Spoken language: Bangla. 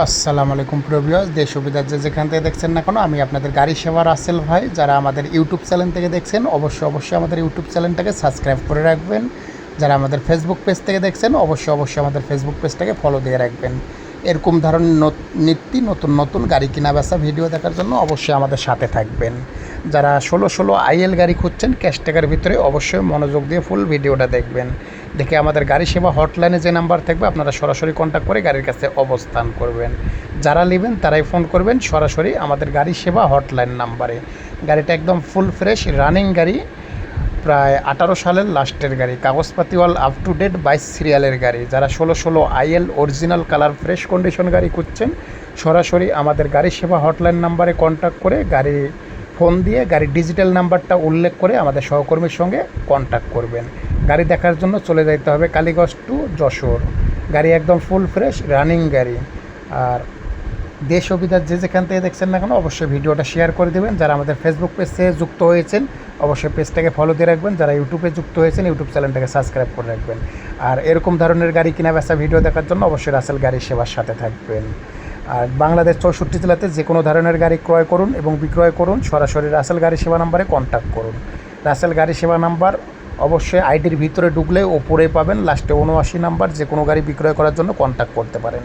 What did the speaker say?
আসসালামু আলাইকুম প্রিয় ভিউয়ার্স, দেশ ও বিদেশ যেখান থেকে দেখছেন না কেন, আমি আপনাদের গাড়ি সেবা রাসেল ভাই। যারা আমাদের ইউটিউব চ্যানেল থেকে দেখছেন অবশ্যই আমাদের ইউটিউব চ্যানেলটাকে সাবস্ক্রাইব করে রাখবেন। যারা আমাদের ফেসবুক পেজ থেকে দেখছেন অবশ্যই আমাদের ফেসবুক পেজটাকে ফলো দিয়ে রাখবেন। এরকম ধরনের নতুন গাড়ি কেনা বেচা ভিডিও দেখার জন্য অবশ্যই আমাদের সাথে থাকবেন। যারা 16 আইএল গাড়ি খুঁজছেন ক্যাশ টাকার ভিতরে, অবশ্যই মনোযোগ দিয়ে ফুল ভিডিওটা দেখবেন। দেখে আমাদের গাড়ি সেবা হটলাইনে যে নাম্বার থাকবে আপনারা সরাসরি কন্ট্যাক্ট করে গাড়ির কাছে অবস্থান করবেন। যারা নেবেন তারাই ফোন করবেন সরাসরি আমাদের গাড়ি সেবা হটলাইন নাম্বারে। গাড়িটা একদম ফুল ফ্রেশ রানিং গাড়ি, প্রায় 18 সালের লাস্টের গাড়ি, কাগজপাতিওয়াল আপ টু ডেট 22 সিরিয়ালের গাড়ি। যারা 16 আইএল অরিজিনাল কালার ফ্রেশ কন্ডিশন গাড়ি খুঁজছেন সরাসরি আমাদের গাড়ি সেবা হটলাইন নাম্বারে কন্ট্যাক্ট করে গাড়ি ফোন দিয়ে গাড়ির ডিজিটাল নাম্বারটা উল্লেখ করে আমাদের সহকর্মীর সঙ্গে কন্ট্যাক্ট করবেন। গাড়ি দেখার জন্য চলে যাইতে হবে কালীগঞ্জ টু যশোর। গাড়ি একদম ফুল ফ্রেশ রানিং গাড়ি। আর দেশ ও বিদেশ যেখান থেকে দেখছেন না কেন অবশ্যই ভিডিওটা শেয়ার করে দেবেন। যারা আমাদের ফেসবুক পেজে যুক্ত হয়েছেন অবশ্যই পেজটাকে ফলো দিয়ে রাখবেন। যারা ইউটিউবে যুক্ত হয়েছেন ইউটিউব চ্যানেলটাকে সাবস্ক্রাইব করে রাখবেন। আর এরকম ধরনের গাড়ি কেনা বেচা ভিডিও দেখার জন্য অবশ্যই রাসেল গাড়ি সেবার সাথে থাকবেন। আর বাংলাদেশ 64 জেলাতে যে কোনো ধরনের গাড়ি ক্রয় করুন এবং বিক্রয় করুন সরাসরি রাসেল গাড়ি সেবা নাম্বারে কন্ট্যাক্ট করুন। রাসেল গাড়ি সেবা নাম্বার অবশ্যই আইডির ভিতরে ঢুকলে ওপরে পাবেন লাস্টে 79 নাম্বার। যে কোনো গাড়ি বিক্রয় করার জন্য কন্ট্যাক্ট করতে পারেন।